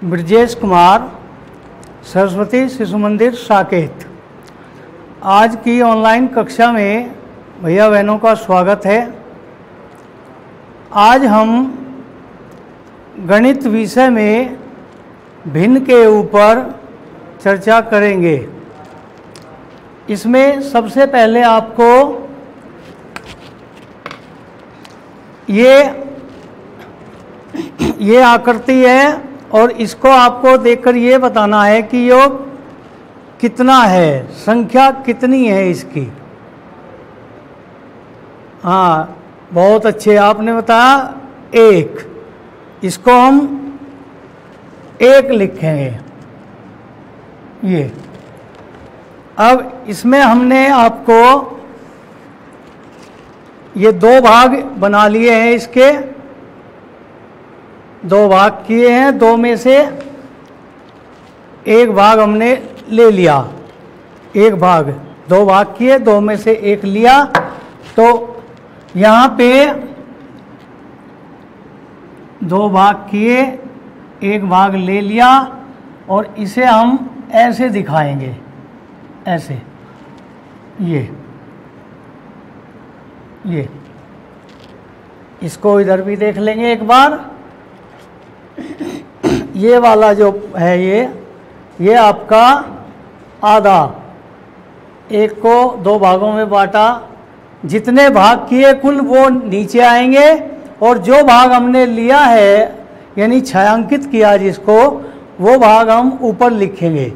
ब्रजेश कुमार, सरस्वती शिशु मंदिर साकेत। आज की ऑनलाइन कक्षा में भैया बहनों का स्वागत है। आज हम गणित विषय में भिन्न के ऊपर चर्चा करेंगे। इसमें सबसे पहले आपको ये आकृति है और इसको आपको देखकर ये बताना है कि योग कितना है, संख्या कितनी है इसकी। हाँ, बहुत अच्छे, आपने बताया एक, इसको हम एक लिखेंगे। ये अब इसमें हमने आपको ये दो भाग बना लिए हैं, इसके दो भाग किए हैं। दो में से एक भाग हमने ले लिया, एक भाग, दो भाग किए, दो में से एक लिया। तो यहाँ पे दो भाग किए, एक भाग ले लिया और इसे हम ऐसे दिखाएंगे, ऐसे। ये इसको इधर भी देख लेंगे एक बार। ये वाला जो है ये आपका आधा, एक को दो भागों में बांटा, जितने भाग किए कुल वो नीचे आएंगे और जो भाग हमने लिया है यानी छायांकित किया जिसको, वो भाग हम ऊपर लिखेंगे।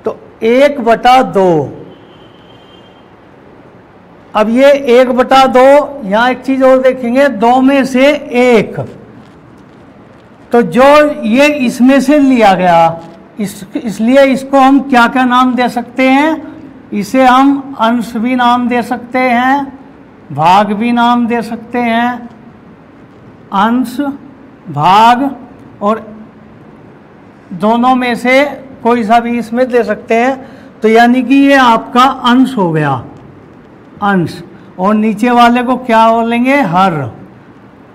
तो 1/2। अब ये 1/2, यहाँ एक चीज़ और देखेंगे, दो में से एक, तो जो ये इसमें से लिया गया, इसलिए इसको हम क्या क्या नाम दे सकते हैं? इसे हम अंश भी नाम दे सकते हैं, भाग भी नाम दे सकते हैं। अंश, भाग, और दोनों में से कोई सा भी इसमें दे सकते हैं। तो यानी कि ये आपका अंश हो गया, अंश। और नीचे वाले को क्या बोलेंगे? हर।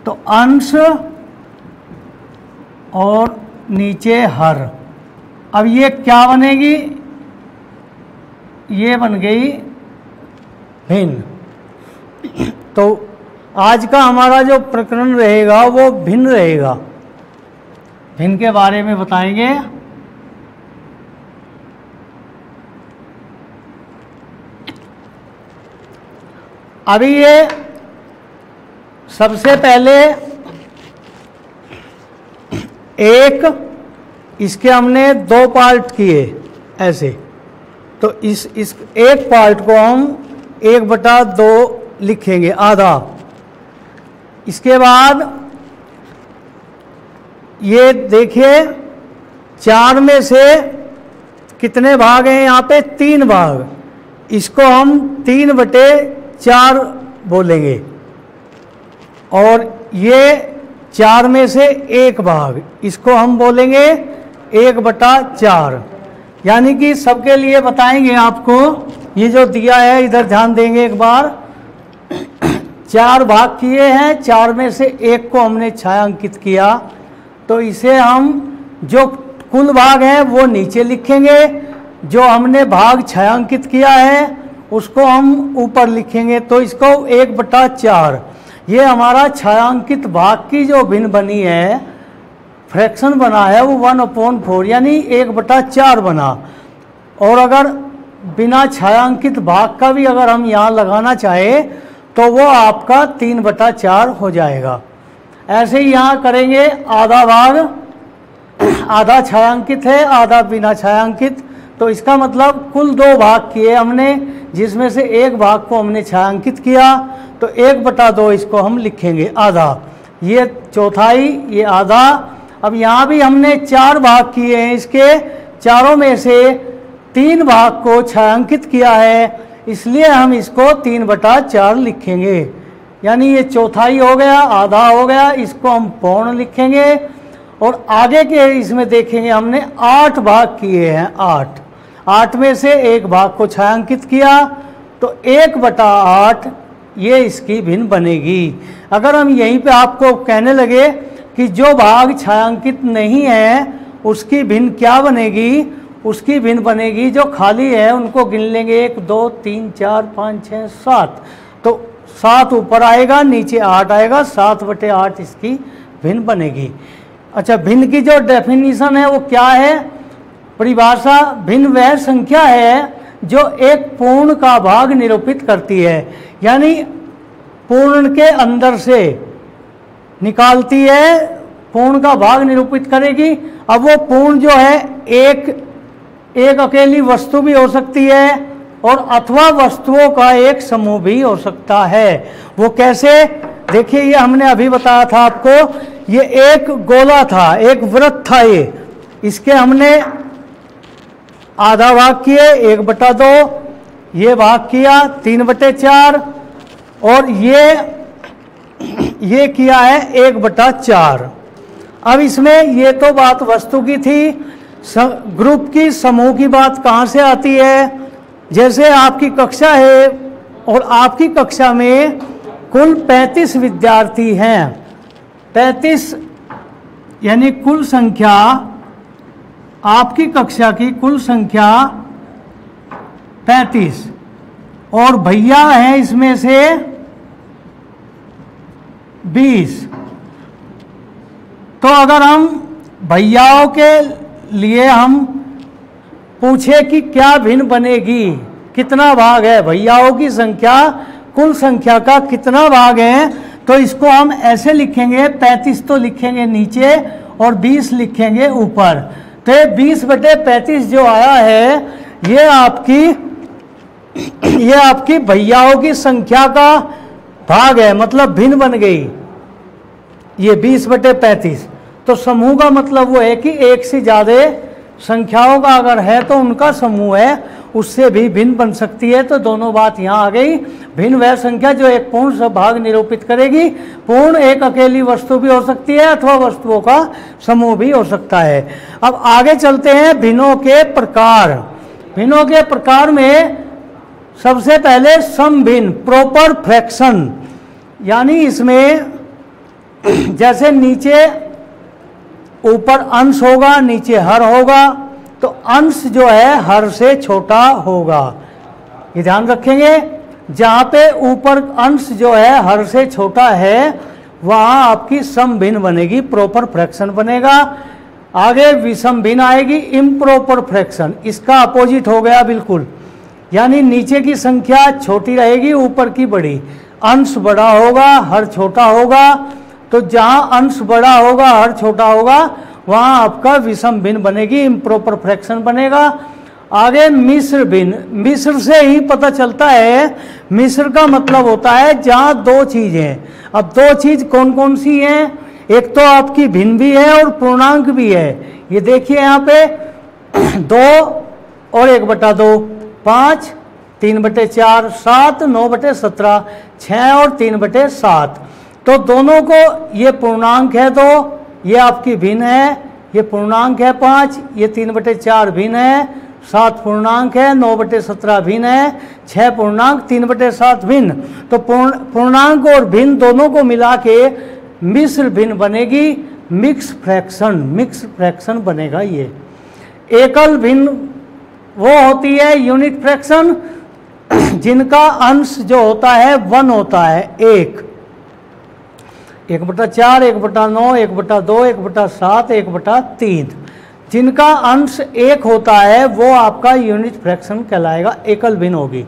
तो अंश और नीचे हर। अब ये क्या बनेगी? ये बन गई भिन्न। तो आज का हमारा जो प्रकरण रहेगा वो भिन्न रहेगा। भिन्न के बारे में बताएंगे। अभी ये सबसे पहले एक, इसके हमने दो पार्ट किए ऐसे। तो इस एक पार्ट को हम 1/2 लिखेंगे, आधा। इसके बाद ये देखिए, 4 में से कितने भाग हैं? यहाँ पे 3 भाग। इसको हम 3/4 बोलेंगे। और ये 4 में से एक भाग, इसको हम बोलेंगे 1/4। यानी कि सबके लिए बताएंगे आपको। ये जो दिया है इधर ध्यान देंगे एक बार। 4 भाग किए हैं, 4 में से एक को हमने छायांकित किया। तो इसे हम, जो कुल भाग हैं वो नीचे लिखेंगे, जो हमने भाग छायांकित किया है उसको हम ऊपर लिखेंगे। तो इसको 1/4, ये हमारा छायांकित भाग की जो भिन्न बनी है, फ्रैक्शन बना है, वो 1/4 यानी 1/4 बना। और अगर बिना छायांकित भाग का भी अगर हम यहाँ लगाना चाहे तो वो आपका 3/4 हो जाएगा। ऐसे ही यहाँ करेंगे। आधा भाग, आधा छायांकित है, आधा बिना छायांकित। तो इसका मतलब कुल 2 भाग किए हमने, जिसमें से एक भाग को हमने छायांकित किया। तो 1/2 इसको हम लिखेंगे, आधा। ये चौथाई, ये आधा। अब यहाँ भी हमने 4 भाग किए हैं, इसके चारों में से 3 भाग को छायांकित किया है, इसलिए हम इसको 3/4 लिखेंगे। यानी ये चौथाई हो गया, आधा हो गया, इसको हम पौन लिखेंगे। और आगे के इसमें देखेंगे, हमने 8 भाग किए हैं, 8 में से एक भाग को छायांकित किया। तो 1/8 ये इसकी भिन्न बनेगी। अगर हम यहीं पे आपको कहने लगे कि जो भाग छायांकित नहीं है उसकी भिन्न क्या बनेगी, उसकी भिन्न बनेगी जो खाली है उनको गिन लेंगे 1 2 3 4 5 6 7, तो 7 ऊपर आएगा, नीचे 8 आएगा, 7/8 इसकी भिन्न बनेगी। अच्छा, भिन्न की जो डेफिनेशन है वो क्या है, परिभाषा, भिन्न वह संख्या है जो एक पूर्ण का भाग निरूपित करती है, यानी पूर्ण के अंदर से निकालती है, पूर्ण का भाग निरूपित करेगी। अब वो पूर्ण जो है एक अकेली वस्तु भी हो सकती है और अथवा वस्तुओं का एक समूह भी हो सकता है। वो कैसे, देखिए ये हमने अभी बताया था आपको, ये एक गोला था, एक वृत्त था, इसके हमने आधा भाग किए 1/2, ये भाग किया 3/4 और ये किया है 1/4। अब इसमें ये तो बात वस्तु की थी, ग्रुप की, समूह की बात कहाँ से आती है। जैसे आपकी कक्षा है और आपकी कक्षा में कुल 35 विद्यार्थी हैं, 35 यानी कुल संख्या, आपकी कक्षा की कुल संख्या 35 और भैया हैं इसमें से 20। तो अगर हम भैयाओं के लिए हम पूछे कि क्या भिन्न बनेगी, कितना भाग है, भैयाओं की संख्या कुल संख्या का कितना भाग है, तो इसको हम ऐसे लिखेंगे, 35 तो लिखेंगे नीचे और 20 लिखेंगे ऊपर। तो 20/35 जो आया है ये आपकी भैयाओं की संख्या का भाग है, मतलब भिन्न बन गई ये 20/35। तो समूह का मतलब वो है कि एक से ज़्यादा संख्याओं का अगर है तो उनका समूह है, उससे भी भिन्न बन सकती है। तो दोनों बात यहाँ आ गई। भिन्न वह संख्या जो एक पूर्ण भाग निरूपित करेगी। पूर्ण एक अकेली वस्तु भी हो सकती है अथवा वस्तुओं का समूह भी हो सकता है। अब आगे चलते हैं भिन्नों के प्रकार। भिन्नों के प्रकार में सबसे पहले समभिन्न, प्रॉपर फ्रैक्शन, यानी इसमें जैसे नीचे ऊपर अंश होगा, नीचे हर होगा, तो अंश जो है हर से छोटा होगा। ये ध्यान रखेंगे, जहाँ पे ऊपर अंश जो है हर से छोटा है वहाँ आपकी समभिन्न बनेगी, प्रॉपर फ्रैक्शन बनेगा। आगे विषम भिन्न आएगी, इम्प्रॉपर फ्रैक्शन, इसका अपोजिट हो गया बिल्कुल, यानी नीचे की संख्या छोटी रहेगी, ऊपर की बड़ी, अंश बड़ा होगा, हर छोटा होगा। तो जहाँ अंश बड़ा होगा, हर छोटा होगा, वहाँ आपका विषम भिन्न बनेगी, इम्प्रॉपर फ्रैक्शन बनेगा। आगे मिश्र भिन्न, मिश्र से ही पता चलता है, मिश्र का मतलब होता है जहाँ दो चीज़ें। अब दो चीज़ कौन कौन सी हैं, एक तो आपकी भिन्न भी है और पूर्णांक भी है। ये देखिए यहाँ पे 2 और 1/2, 5, 3/4, 7, 9/17, 6 और 3/7। तो दोनों को, ये पूर्णांक है 2, ये आपकी भिन्न है, ये पूर्णांक है 5, ये 3/4 भिन्न है, 7 पूर्णांक है, 9/17 भिन्न है, 6 पूर्णांक, 3/7 भिन्न। तो पूर्णांक और भिन्न दोनों को मिला के मिश्र भिन्न बनेगी, मिक्स फ्रैक्शन बनेगा। ये एकल भिन्न वो होती है यूनिट फ्रैक्शन, जिनका अंश जो होता है 1 होता है, 1, 1/4, 1/9, 1/2, 1/7, 1/3। जिनका अंश 1 होता है वो आपका यूनिट फ्रैक्शन कहलाएगा, एकल भिन्न होगी।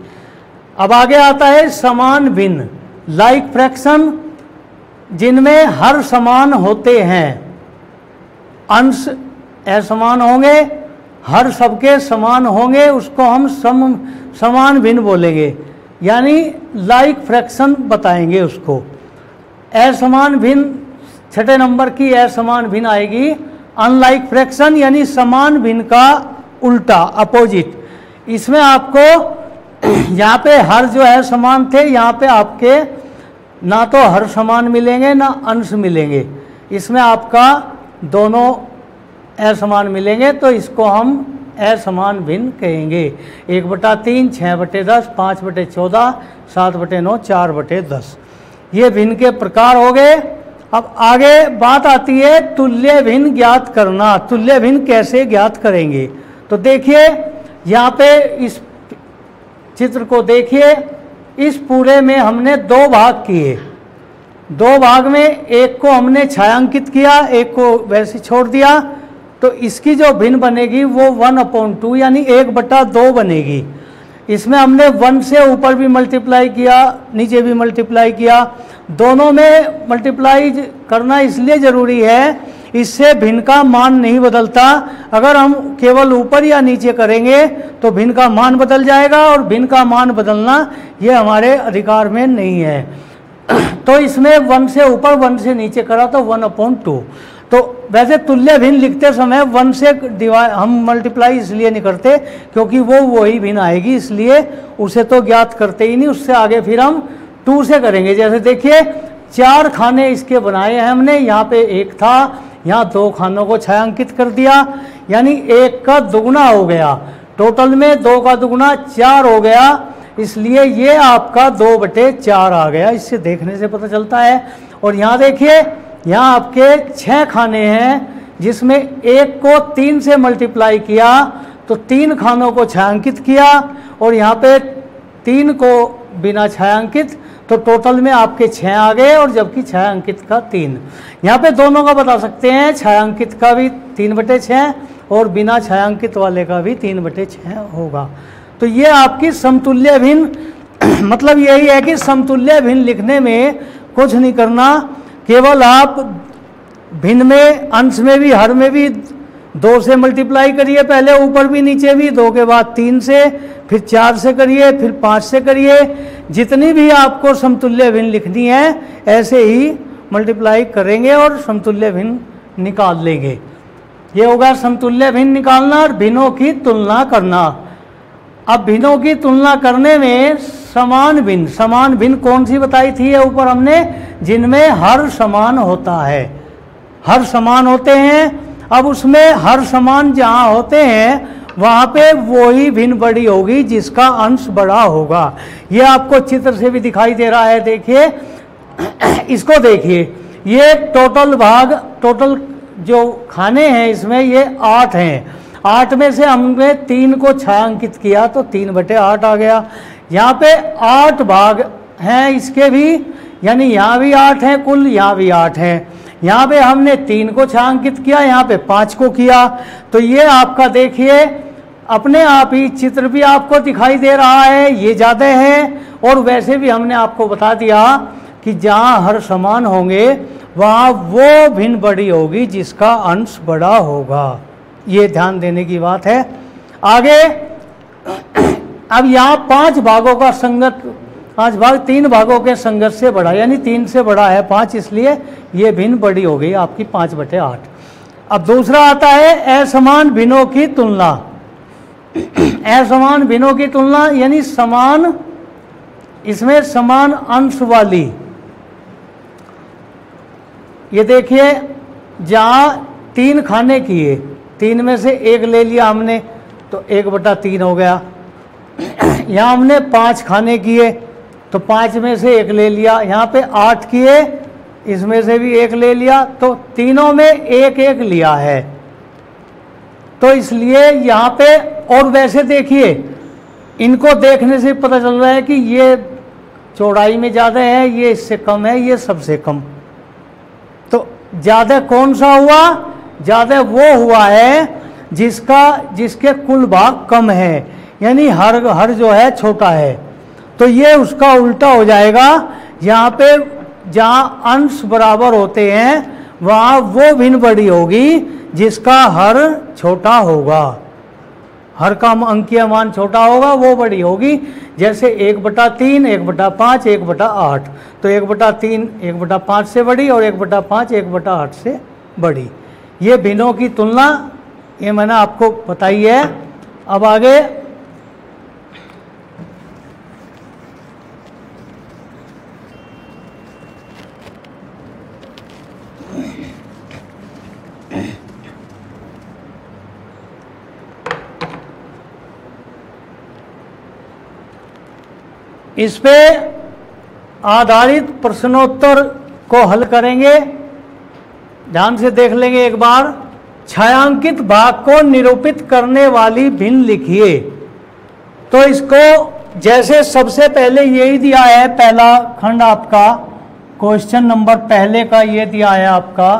अब आगे आता है समान भिन्न, लाइक फ्रैक्शन, जिनमें हर समान होते हैं, अंश असमान होंगे, हर सबके समान होंगे, उसको हम समान भिन्न बोलेंगे, यानी लाइक फ्रैक्शन बताएंगे उसको। असमान भिन्न, छठे नंबर की असमान भिन्न आएगी, अनलाइक फ्रैक्शन, यानी समान भिन्न का उल्टा, अपोजिट। इसमें आपको यहाँ पे हर जो है समान थे, यहाँ पे आपके ना तो हर समान मिलेंगे ना अंश मिलेंगे, इसमें आपका दोनों असमान मिलेंगे, तो इसको हम असमान भिन्न कहेंगे। 1/3, 6/10, 5/14, 7/9, 4/10। ये भिन्न के प्रकार हो गए। अब आगे बात आती है तुल्य भिन्न ज्ञात करना। तुल्य भिन्न कैसे ज्ञात करेंगे? तो देखिए यहाँ पे इस चित्र को देखिए, इस पूरे में हमने दो भाग किए। दो भाग में एक को हमने छायांकित किया, एक को वैसे छोड़ दिया, तो इसकी जो भिन्न बनेगी वो 1/2 यानी 1/2 बनेगी। इसमें हमने 1 से ऊपर भी मल्टीप्लाई किया, नीचे भी मल्टीप्लाई किया। दोनों में मल्टीप्लाई करना इसलिए ज़रूरी है, इससे भिन्न का मान नहीं बदलता। अगर हम केवल ऊपर या नीचे करेंगे तो भिन्न का मान बदल जाएगा, और भिन्न का मान बदलना ये हमारे अधिकार में नहीं है। तो इसमें 1 से ऊपर 1 से नीचे करा तो 1/2। तो वैसे तुल्य भिन्न लिखते समय 1 से हम मल्टीप्लाई इसलिए नहीं करते क्योंकि वो वही भिन्न आएगी, इसलिए उसे तो ज्ञात करते ही नहीं। उससे आगे फिर हम 2 से करेंगे। जैसे देखिए 4 खाने इसके बनाए हैं हमने, यहाँ पे 1 था, यहाँ 2 खानों को छायांकित कर दिया, यानी 1 का दुगुना हो गया। टोटल में 2 का दुगुना 4 हो गया, इसलिए ये आपका 2/4 आ गया। इससे देखने से पता चलता है। और यहाँ देखिए, यहाँ आपके 6 खाने हैं, जिसमें 1 को 3 से मल्टीप्लाई किया तो 3 खानों को छायांकित किया, और यहाँ पे 3 को बिना छायांकित, तो टोटल में आपके 6 आ गए, और जबकि छायांकित का 3। यहाँ पे दोनों का बता सकते हैं, छायांकित का भी 3/6 और बिना छायांकित वाले का भी 3/6 होगा। तो ये आपकी समतुल्य भिन्न मतलब यही है कि समतुल्य भिन्न लिखने में कुछ नहीं करना, केवल आप भिन्न में अंश में भी हर में भी 2 से मल्टीप्लाई करिए, पहले ऊपर भी नीचे भी, 2 के बाद 3 से, फिर 4 से करिए, फिर 5 से करिए। जितनी भी आपको समतुल्य भिन्न लिखनी है ऐसे ही मल्टीप्लाई करेंगे और समतुल्य भिन्न निकाल लेंगे। ये होगा समतुल्य भिन्न निकालना और भिन्नों की तुलना करना। अब भिन्नों की तुलना करने में समान भिन्न कौन सी बताई थी है ऊपर हमने, जिनमें हर समान होता है। हर समान होते हैं। अब उसमें हर समान जहाँ होते हैं वहाँ पे वही भिन्न बड़ी होगी जिसका अंश बड़ा होगा। ये आपको चित्र से भी दिखाई दे रहा है। देखिए इसको देखिए, ये टोटल जो खाने हैं इसमें ये 8 हैं। 8 में से हमने 3 को छायांकित किया तो 3/8 आ गया। यहाँ पे 8 भाग हैं इसके भी, यानी यहाँ भी 8 हैं कुल, यहाँ भी 8 हैं। यहाँ पे हमने 3 को छायांकित किया, यहाँ पे 5 को किया। तो ये आपका देखिए अपने आप ही चित्र भी आपको दिखाई दे रहा है, ये ज़्यादा है। और वैसे भी हमने आपको बता दिया कि जहाँ हर समान होंगे वहाँ वो भिन्न बड़ी होगी जिसका अंश बड़ा होगा। ये ध्यान देने की बात है। आगे अब यहाँ 5 भागों का संगत, 5 भाग 3 भागों के संगत से बड़ा, यानी 3 से बड़ा है 5, इसलिए ये भिन्न बड़ी हो गई आपकी 5/8। अब दूसरा आता है असमान भिन्नों की तुलना। असमान भिन्नों की तुलना यानी समान, इसमें समान अंश वाली। ये देखिए जहाँ 3 खाने किए, 3 में से 1 ले लिया हमने तो 1/3 हो गया। यहाँ हमने 5 खाने किए तो 5 में से 1 ले लिया। यहाँ पे 8 किए, इसमें से भी 1 ले लिया, तो तीनों में 1-1 लिया है। तो इसलिए यहाँ पे, और वैसे देखिए इनको देखने से पता चल रहा है कि ये चौड़ाई में ज़्यादा है, ये इससे कम है, ये सबसे कम। तो ज़्यादा कौन सा हुआ? ज़्यादा वो हुआ है जिसके कुल भाग कम है, यानी हर जो है छोटा है। तो ये उसका उल्टा हो जाएगा। यहाँ पे जहाँ अंश बराबर होते हैं वहाँ वो भिन्न बड़ी होगी जिसका हर छोटा होगा। हर का अंकीय मान छोटा होगा, वो बड़ी होगी। जैसे 1/3, 1/5, 1/8। तो 1/3 1/5 से बड़ी और 1/5 1/8 से बड़ी। ये भिन्नों की तुलना ये मैंने आपको बताई है। अब आगे इस पे आधारित प्रश्नोत्तर को हल करेंगे। ध्यान से देख लेंगे एक बार। छायांकित भाग को निरूपित करने वाली भिन्न लिखिए। तो इसको जैसे सबसे पहले यही दिया है, पहला खंड आपका क्वेश्चन नंबर पहले का ये दिया है आपका,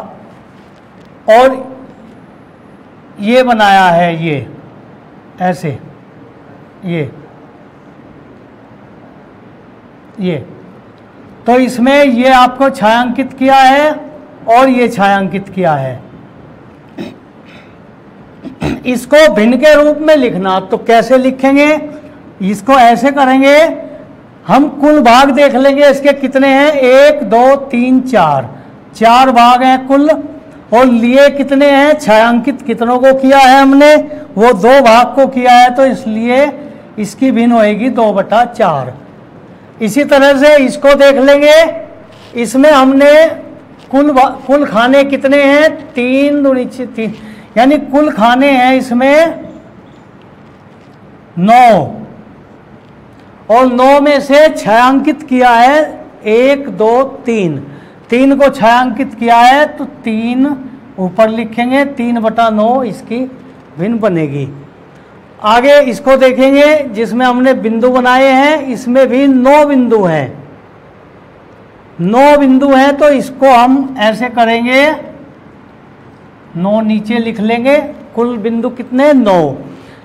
और ये बनाया है ये ऐसे, ये तो इसमें ये आपको छायांकित किया है और ये छायांकित किया है। इसको भिन्न के रूप में लिखना, तो कैसे लिखेंगे? इसको ऐसे करेंगे, हम कुल भाग देख लेंगे इसके कितने हैं, 1 2 3 4, 4 भाग हैं कुल, और लिए कितने हैं, छायांकित कितनों को किया है हमने, वो 2 भाग को किया है, तो इसलिए इसकी भिन्न होएगी 2/4। इसी तरह से इसको देख लेंगे, इसमें हमने कुल खाने कितने हैं, 3 दूनी 3, यानी कुल खाने हैं इसमें 9, और 9 में से छायांकित किया है 1 2 3, 3 को छायांकित किया है तो 3 ऊपर लिखेंगे, 3/9 इसकी भिन्न बनेगी। आगे इसको देखेंगे जिसमें हमने बिंदु बनाए हैं, इसमें भी 9 बिंदु हैं, 9 बिंदु हैं, तो इसको हम ऐसे करेंगे, 9 नीचे लिख लेंगे, कुल बिंदु कितने 9,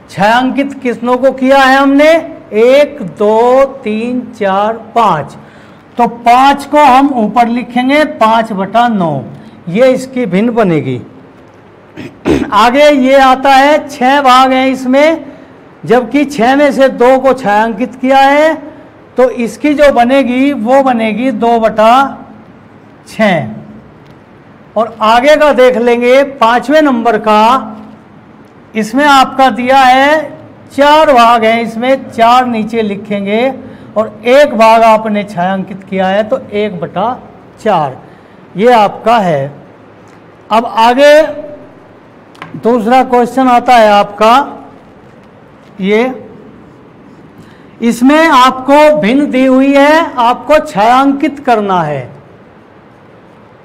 छायांकित कितनों को किया है हमने, 1 2 3 4 5, तो 5 को हम ऊपर लिखेंगे, 5/9, ये इसकी भिन्न बनेगी। आगे ये आता है 6 भाग हैं इसमें, जबकि 6 में से 2 को छायांकित किया है, तो इसकी जो बनेगी वो बनेगी 2/6। और आगे का देख लेंगे 5वें नंबर का, इसमें आपका दिया है 4 भाग हैं, इसमें 4 नीचे लिखेंगे, और 1 भाग आपने छायांकित किया है, तो 1/4 ये आपका है। अब आगे दूसरा क्वेश्चन आता है आपका ये, इसमें आपको भिन्न दी हुई है, आपको छायांकित करना है,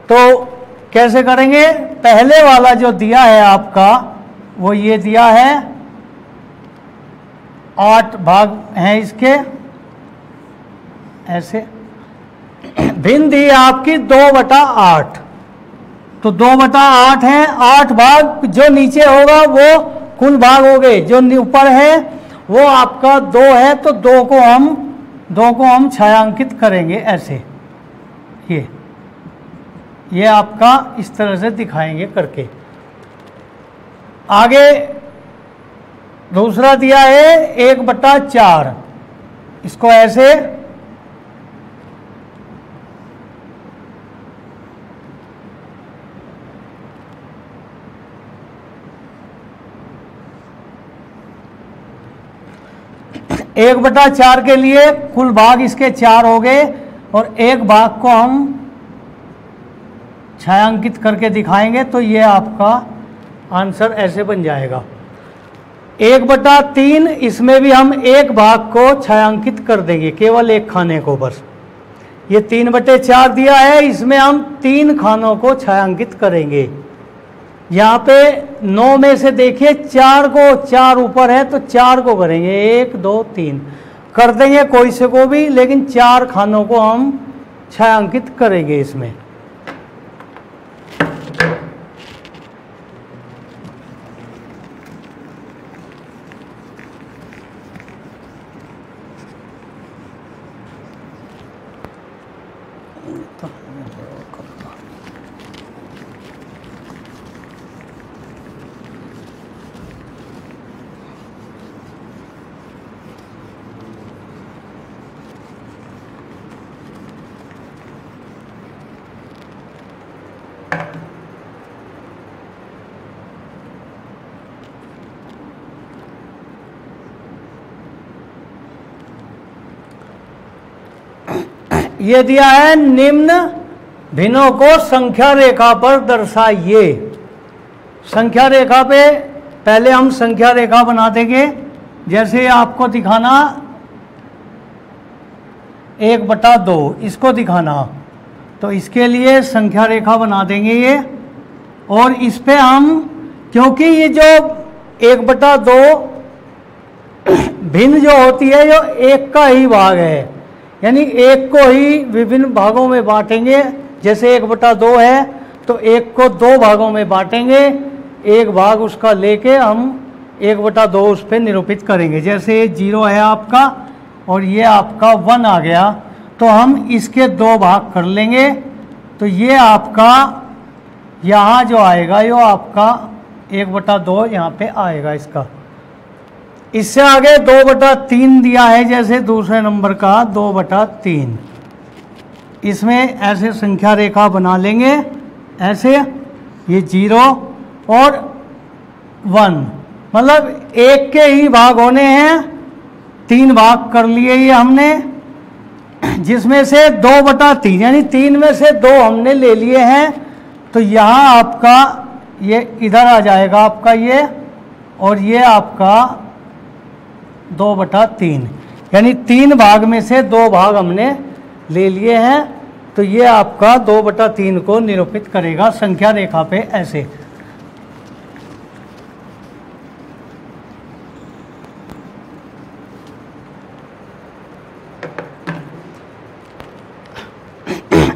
तो कैसे करेंगे? पहले वाला जो दिया है आपका वो ये दिया है, 8 भाग हैं इसके, ऐसे भिन्न दी है आपकी 2/8, तो 2/8 है, 8 भाग जो नीचे होगा वो कुल भाग हो गए, जो ऊपर है वो आपका 2 है, तो 2 को हम छायांकित करेंगे ऐसे, ये आपका इस तरह से दिखाएंगे करके। आगे दूसरा दिया है 1/4, इसको ऐसे, एक 1/4 के लिए कुल भाग इसके 4 हो गए, और 1 भाग को हम छायांकित करके दिखाएंगे, तो ये आपका आंसर ऐसे बन जाएगा। 1/3 इसमें भी हम 1 भाग को छायांकित कर देंगे, केवल 1 खाने को बस। ये 3/4 दिया है, इसमें हम 3 खानों को छायांकित करेंगे। यहाँ पे 9 में से देखिए 4 ऊपर है, तो 4 को करेंगे, 1 2 3 कर देंगे कोई से को भी, लेकिन 4 खानों को हम छायांकित करेंगे इसमें। ये दिया है, निम्न भिन्नों को संख्या रेखा पर दर्शाइए। संख्या रेखा पे पहले हम संख्या रेखा बना देंगे, जैसे आपको दिखाना 1/2 इसको दिखाना, तो इसके लिए संख्या रेखा बना देंगे ये और इस पे हम, क्योंकि ये जो 1/2 भिन्न जो होती है जो एक का ही भाग है, यानी एक को ही विभिन्न भागों में बांटेंगे। जैसे 1/2 है तो एक को 2 भागों में बांटेंगे, एक भाग उसका लेके हम 1/2 उस पर निरूपित करेंगे। जैसे 0 है आपका और ये आपका 1 आ गया, तो हम इसके 2 भाग कर लेंगे। तो ये आपका यहाँ जो आएगा यो आपका 1/2 यहाँ पे आएगा इसका। इससे आगे 2/3 दिया है, जैसे दूसरे नंबर का 2/3। इसमें ऐसे संख्या रेखा बना लेंगे, ऐसे ये 0 और 1, मतलब एक के ही भाग होने हैं। 3 भाग कर लिए ये हमने, जिसमें से 2/3 यानी 3 में से 2 हमने ले लिए हैं। तो यहाँ आपका ये इधर आ जाएगा आपका ये, और ये आपका 2/3, यानी 3 भाग में से 2 भाग हमने ले लिए हैं। तो ये आपका 2/3 को निरूपित करेगा संख्या रेखा पे ऐसे।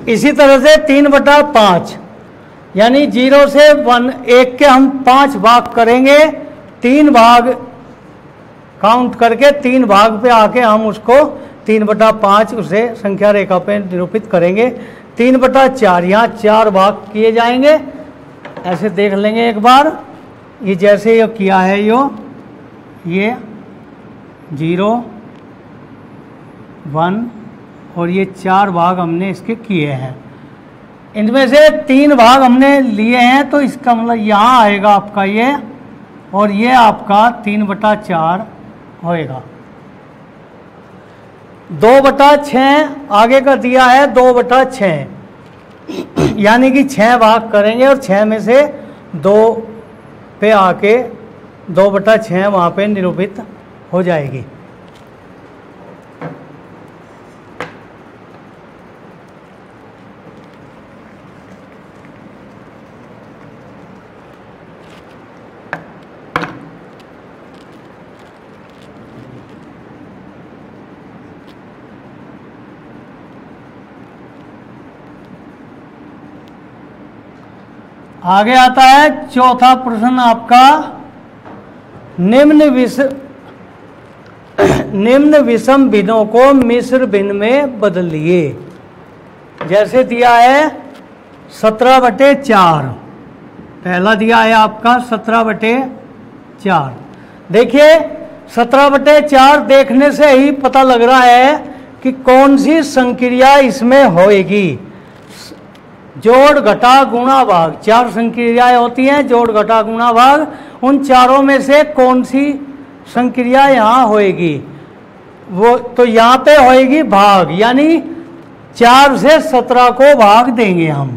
इसी तरह से 3/5 यानी 0 से 1 के हम 5 भाग करेंगे। 3 भाग काउंट करके 3 भाग पे आके हम उसको 3/5 उसे संख्या रेखा पे निरूपित करेंगे। 3/4 यहाँ 4 भाग किए जाएंगे, ऐसे देख लेंगे एक बार। ये जैसे ये किया है ये 0 1 और ये 4 भाग हमने इसके किए हैं। इनमें से 3 भाग हमने लिए हैं, तो इसका मतलब यहाँ आएगा आपका ये, और ये आपका 3/4 होएगा। 2/6 आगे का दिया है 2/6, यानी कि 6 भाग करेंगे और 6 में से 2 पे आके 2/6 वहाँ पे निरूपित हो जाएगी। आगे आता है चौथा प्रश्न आपका, निम्न विषम भिन्नों को मिश्र भिन्न में बदलिए। जैसे दिया है 17/4, पहला दिया है आपका 17/4। देखिए 17/4 देखने से ही पता लग रहा है कि कौन सी संक्रिया इसमें होएगी। जोड़ घटा गुणा भाग, 4 संक्रियाएं होती हैं, जोड़ घटा गुणा भाग। उन चारों में से कौन सी संक्रिया यहाँ होएगी, वो तो यहाँ पे होएगी भाग, यानी 4 से 17 को भाग देंगे हम।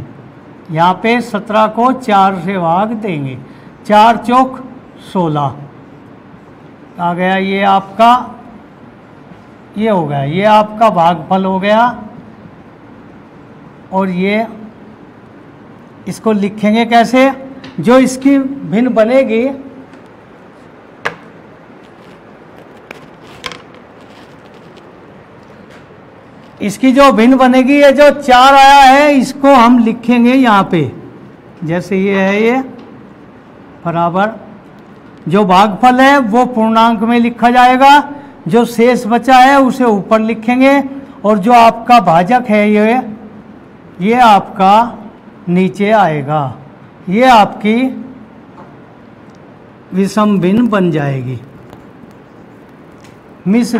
यहाँ पे 17 को 4 से भाग देंगे, 4 चौक 16 आ गया। ये आपका ये हो गया, ये आपका भागफल हो गया। और ये इसको लिखेंगे कैसे, जो इसकी भिन्न बनेगी इसकी जो भिन्न बनेगी, ये जो 4 आया है इसको हम लिखेंगे यहाँ पे, जैसे ये है ये बराबर, जो भागफल है वो पूर्णांक में लिखा जाएगा, जो शेष बचा है उसे ऊपर लिखेंगे, और जो आपका भाजक है ये आपका नीचे आएगा। ये आपकी विषम भिन्न बन जाएगी, मिश्र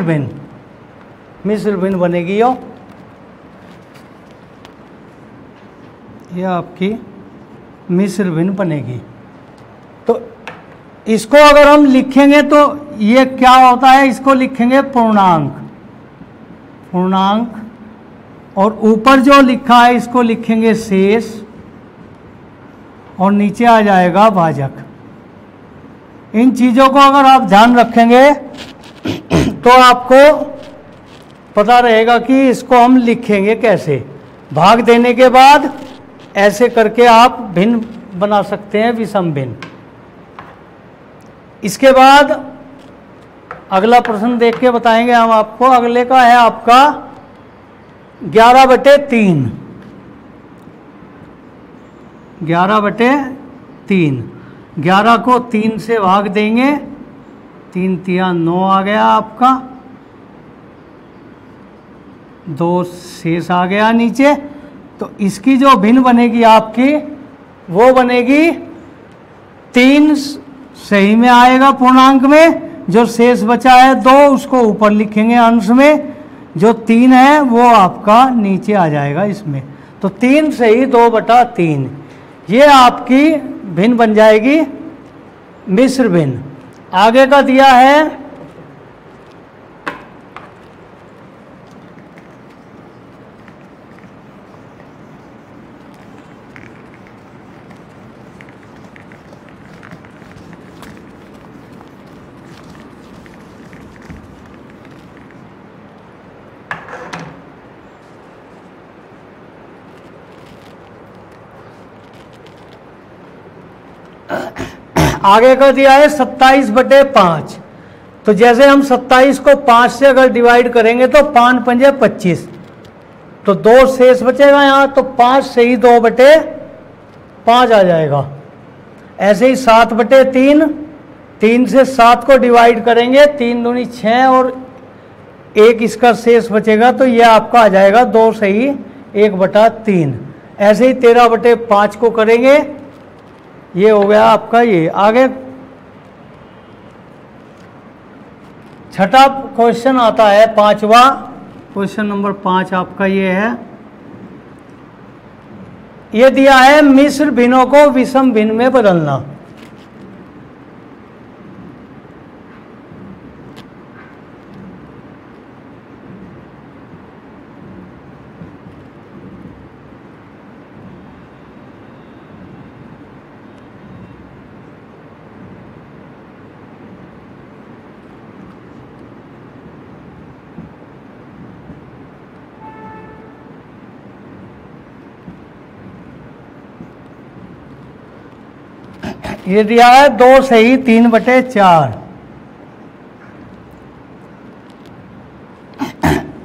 भिन्न बनेगी। ये आपकी मिश्र भिन्न बनेगी। तो इसको अगर हम लिखेंगे तो ये क्या होता है, इसको लिखेंगे पूर्णांक, और ऊपर जो लिखा है इसको लिखेंगे शेष, और नीचे आ जाएगा भाजक। इन चीज़ों को अगर आप ध्यान रखेंगे तो आपको पता रहेगा कि इसको हम लिखेंगे कैसे। भाग देने के बाद ऐसे करके आप भिन्न बना सकते हैं विषम भिन्न। इसके बाद अगला प्रश्न देख के बताएंगे हम आपको। अगले का है आपका 11/3। 11/3। 11 को 3 से भाग देंगे, 3 तिया 9 आ गया आपका, 2 शेष आ गया नीचे। तो इसकी जो भिन्न बनेगी आपकी वो बनेगी 3 सही में आएगा पूर्णांक में, जो शेष बचा है 2 उसको ऊपर लिखेंगे अंश में, जो 3 है वो आपका नीचे आ जाएगा इसमें। तो 3 सही 2/3 ये आपकी भिन्न बन जाएगी मिश्र भिन्न। आगे का दिया है आगे का दिया है 27/5। तो जैसे हम 27 को 5 से अगर डिवाइड करेंगे तो 5 पंजे 25, तो 2 शेष बचेगा यहाँ, तो 5 से ही 2/5 आ जाएगा। ऐसे ही 7/3, 3 से 7 को डिवाइड करेंगे, 3 दूनी 6 और 1 इसका शेष बचेगा, तो ये आपका आ जाएगा 2 से ही 1/3। ऐसे ही 13/5 को करेंगे, ये हो गया आपका। ये आगे छठा क्वेश्चन आता है, 5वां क्वेश्चन नंबर 5 आपका ये है। ये दिया है मिश्र भिन्नों को विषम भिन्न में बदलना। ये दिया है 2 सही 3/4।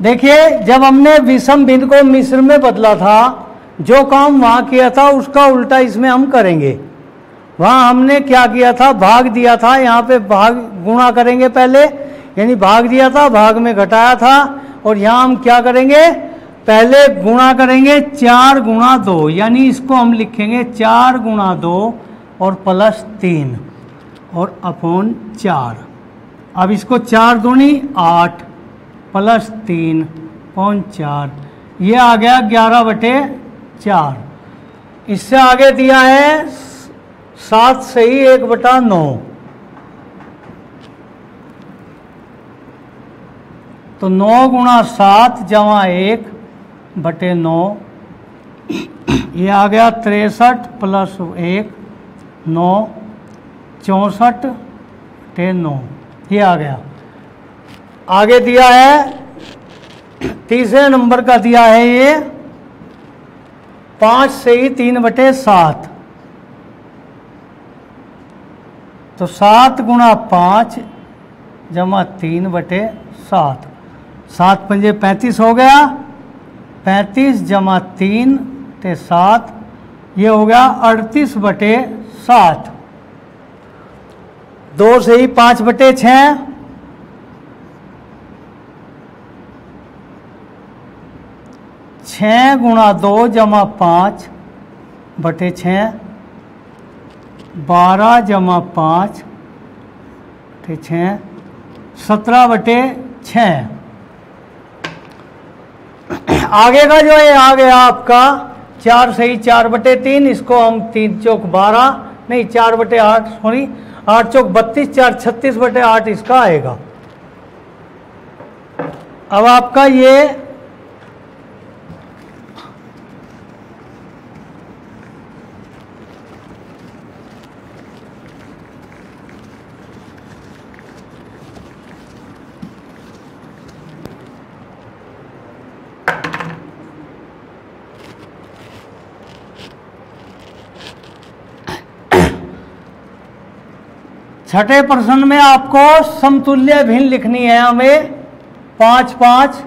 देखिए जब हमने विषम भिन्न को मिश्र में बदला था, जो काम वहां किया था उसका उल्टा इसमें हम करेंगे। वहां हमने क्या किया था, भाग दिया था, यहाँ पे भाग गुणा करेंगे पहले, यानी भाग दिया था, भाग में घटाया था। और यहाँ हम क्या करेंगे, पहले गुणा करेंगे 4 गुणा 2, यानी इसको हम लिखेंगे 4 गुणा 2 और +3 और अपॉन 4। अब इसको 4 दूनी 8 +3 अपॉन 4, ये आ गया 11/4। इससे आगे दिया है 7 सही 1/9। तो 9 गुणा 7 जमा 1/9, ये आ गया 63 + 1 9 64/9, ये आ गया। आगे दिया है तीसरे नंबर का दिया है ये 5 सही 3/7। तो 7 गुणा 5 जमा 3/7, 7 पंजे 35 हो गया, 35 जमा 3 ते 7, ये हो गया 38/7। 2 से ही 5/6, 6 गुणा 2 जमा 5/6, 12 जमा 5/6, 17/6। आगे का जो है आ गया आपका 4 सही 4/3, इसको हम 3 चौक 12 नहीं 4/8 सॉरी 8 चौक 32, 4 36/8 इसका आएगा। अब आपका ये छठे प्रश्न में आपको समतुल्य भिन्न लिखनी है हमें 5 5।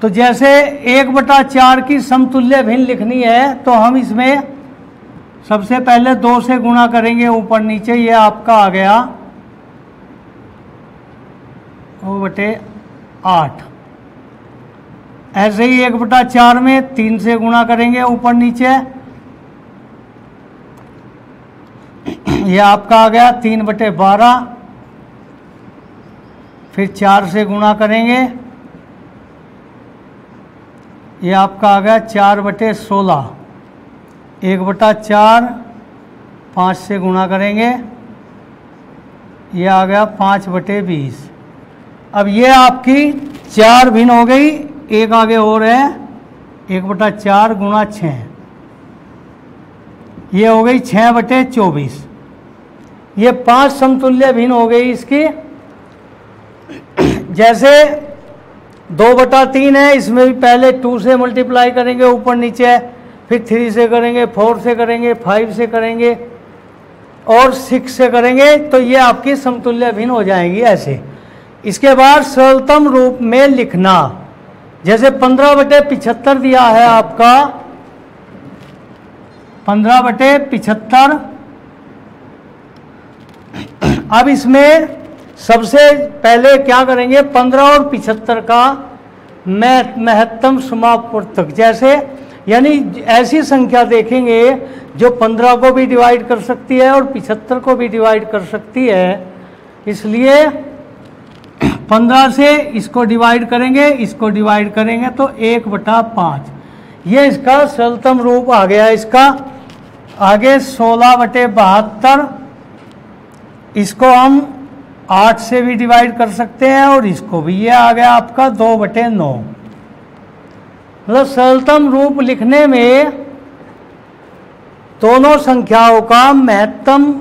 तो जैसे 1/4 की समतुल्य भिन्न लिखनी है तो हम इसमें सबसे पहले 2 से गुणा करेंगे ऊपर नीचे, ये आपका आ गया 2/8। ऐसे ही 1/4 में 3 से गुणा करेंगे ऊपर नीचे, ये आपका आ गया 3/12। फिर 4 से गुणा करेंगे, ये आपका आ गया 4/16। 1/4 5 से गुणा करेंगे, ये आ गया 5/20। अब ये आपकी 4 भिन्न हो गई, एक आगे और है 1/4 गुणा 6, ये हो गई 6/24। ये 5 समतुल्य भिन्न हो गई इसकी। जैसे 2/3 है, इसमें भी पहले 2 से मल्टीप्लाई करेंगे ऊपर नीचे, फिर 3 से करेंगे, 4 से करेंगे, 5 से करेंगे और 6 से करेंगे, तो ये आपकी समतुल्य भिन्न हो जाएंगी ऐसे। इसके बाद सरलतम रूप में लिखना, जैसे 15/75 दिया है आपका, 15/75। अब इसमें सबसे पहले क्या करेंगे, 15 और 75 का महत्तम समापवर्तक, जैसे यानी ऐसी संख्या देखेंगे जो 15 को भी डिवाइड कर सकती है और 75 को भी डिवाइड कर सकती है। इसलिए 15 से इसको डिवाइड करेंगे, इसको डिवाइड करेंगे तो 1/5। ये इसका सरलतम रूप आ गया। इसका आगे 16/72, इसको हम 8 से भी डिवाइड कर सकते हैं और इसको भी, ये आ गया आपका 2/9। मतलब सरलतम रूप लिखने में दोनों संख्याओं का महत्तम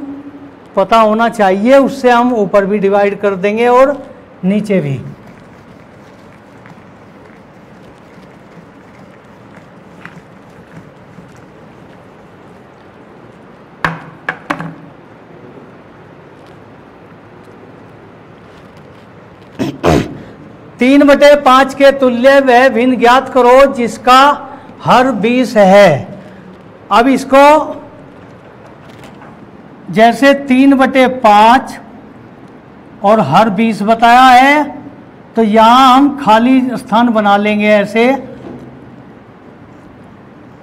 पता होना चाहिए, उससे हम ऊपर भी डिवाइड कर देंगे और नीचे भी। तीन बटे 5 के तुल्य वह भिन्न ज्ञात करो जिसका हर 20 है। अब इसको जैसे 3/5 और हर 20 बताया है, तो यहाँ हम खाली स्थान बना लेंगे ऐसे,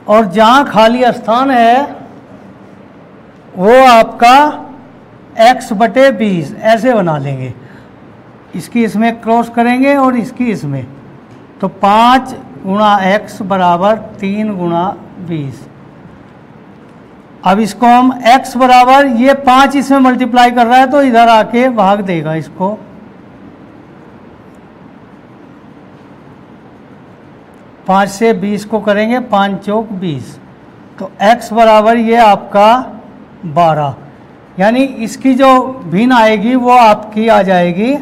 और जहाँ खाली स्थान है वो आपका x/20 ऐसे बना लेंगे। इसकी इसमें क्रॉस करेंगे और इसकी इसमें, तो 5 × x बराबर 3 × 20। अब इसको हम x बराबर, ये 5 इसमें मल्टीप्लाई कर रहा है तो इधर आके भाग देगा इसको। पाँच से 20 को करेंगे, 5 चौक 20, तो x बराबर ये आपका 12, यानी इसकी जो भिन्न आएगी वो आपकी आ जाएगी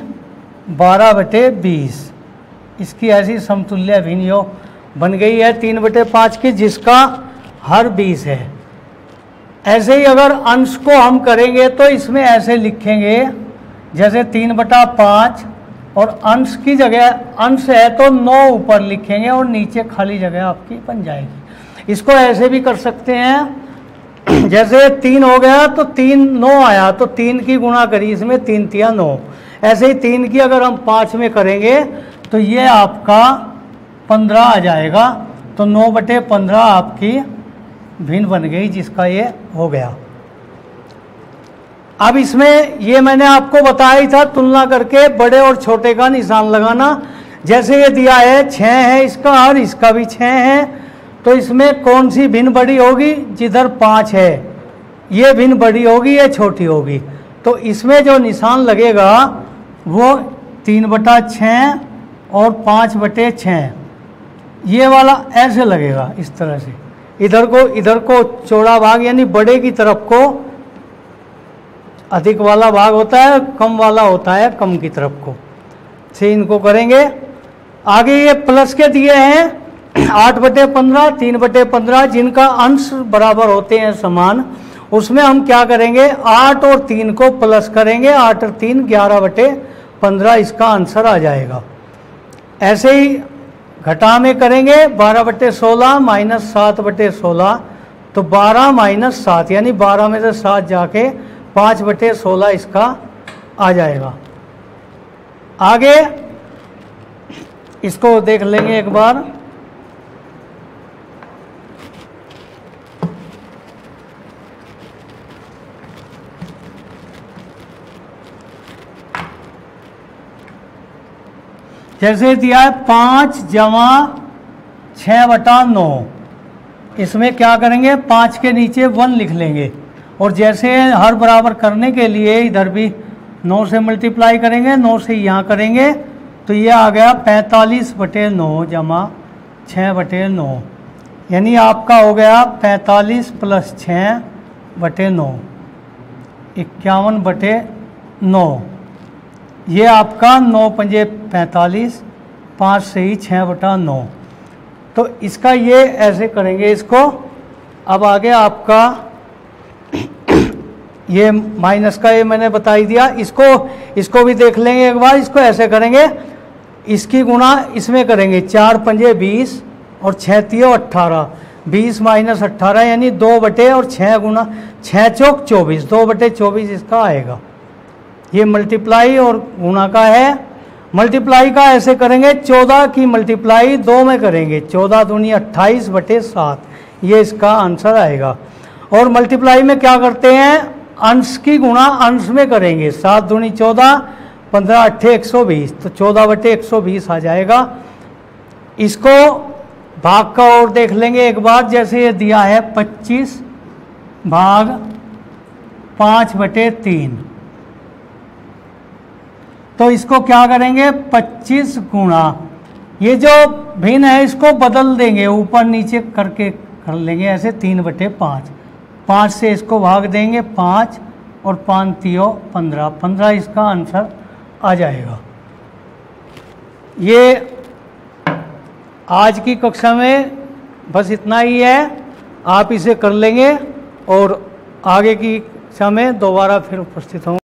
12/20। इसकी ऐसी समतुल्य भिन्न यो बन गई है 3/5 की, जिसका हर 20 है। ऐसे ही अगर अंश को हम करेंगे तो इसमें ऐसे लिखेंगे, जैसे 3/5 और अंश की जगह, अंश है तो 9 ऊपर लिखेंगे और नीचे खाली जगह आपकी बन जाएगी। इसको ऐसे भी कर सकते हैं, जैसे 3 हो गया तो 3 9 आया तो 3 की गुणा करी, इसमें 3 तिया 9। ऐसे ही 3 की अगर हम 5 में करेंगे तो ये आपका 15 आ जाएगा, तो 9/15 आपकी भिन्न बन गई, जिसका ये हो गया। अब इसमें ये मैंने आपको बताया ही था, तुलना करके बड़े और छोटे का निशान लगाना। जैसे ये दिया है 6 है इसका और इसका भी 6 है, तो इसमें कौन सी भिन्न बड़ी होगी, जिधर 5 है ये भिन्न बड़ी होगी, ये छोटी होगी। तो इसमें जो निशान लगेगा वो 3/6 और 5/6, ये वाला ऐसे लगेगा इस तरह से। इधर को चौड़ा भाग, यानी बड़े की तरफ को अधिक वाला भाग होता है, कम वाला होता है कम की तरफ को, से इनको करेंगे। आगे ये प्लस के दिए हैं 8/15, 3/15, जिनका अंश बराबर होते हैं समान, उसमें हम क्या करेंगे, 8 और 3 को प्लस करेंगे, 8 और 3 11/15 इसका आंसर आ जाएगा। ऐसे ही घटा में करेंगे 12/16 माइनस 7/16, तो 12 माइनस 7 यानी 12 में से 7 जाके 5/16 इसका आ जाएगा। आगे इसको देख लेंगे एक बार। जैसे दिया है 5 जमा 6/9, इसमें क्या करेंगे 5 के नीचे 1 लिख लेंगे, और जैसे हर बराबर करने के लिए इधर भी 9 से मल्टीप्लाई करेंगे, 9 से यहाँ करेंगे, तो ये आ गया 45/9 जमा 6/9, यानी आपका हो गया 45 + 6/9 51/9। ये आपका 9 पंजे 45, 5 से ही 6/9। तो इसका ये ऐसे करेंगे इसको। अब आगे आपका ये माइनस का ये मैंने बता ही दिया, इसको भी देख लेंगे एक बार। इसको ऐसे करेंगे, इसकी गुणा इसमें करेंगे, 4 पंजे 20 और 6 तियो 18, 20 माइनस 18 यानी 2 और 6 गुणा 6 चौक 24, 2/24 इसका आएगा। ये मल्टीप्लाई और गुणा का है। मल्टीप्लाई का ऐसे करेंगे, 14 की मल्टीप्लाई 2 में करेंगे, 14 दूनी 28/7, ये इसका आंसर आएगा। और मल्टीप्लाई में क्या करते हैं, अंश की गुणा अंश में करेंगे, 7 दूनी 14, 15 8 120, तो 14/120 आ जाएगा। इसको भाग का और देख लेंगे एक बार। जैसे ये दिया है 25 भाग 5/3, तो इसको क्या करेंगे 25 गुणा, ये जो भिन्न है इसको बदल देंगे, ऊपर नीचे करके कर लेंगे ऐसे 3/5, 5 से इसको भाग देंगे 5 और 5 तियो 15, 15 इसका आंसर आ जाएगा। ये आज की कक्षा में बस इतना ही है, आप इसे कर लेंगे और आगे की कक्षा में दोबारा फिर उपस्थित होंगे।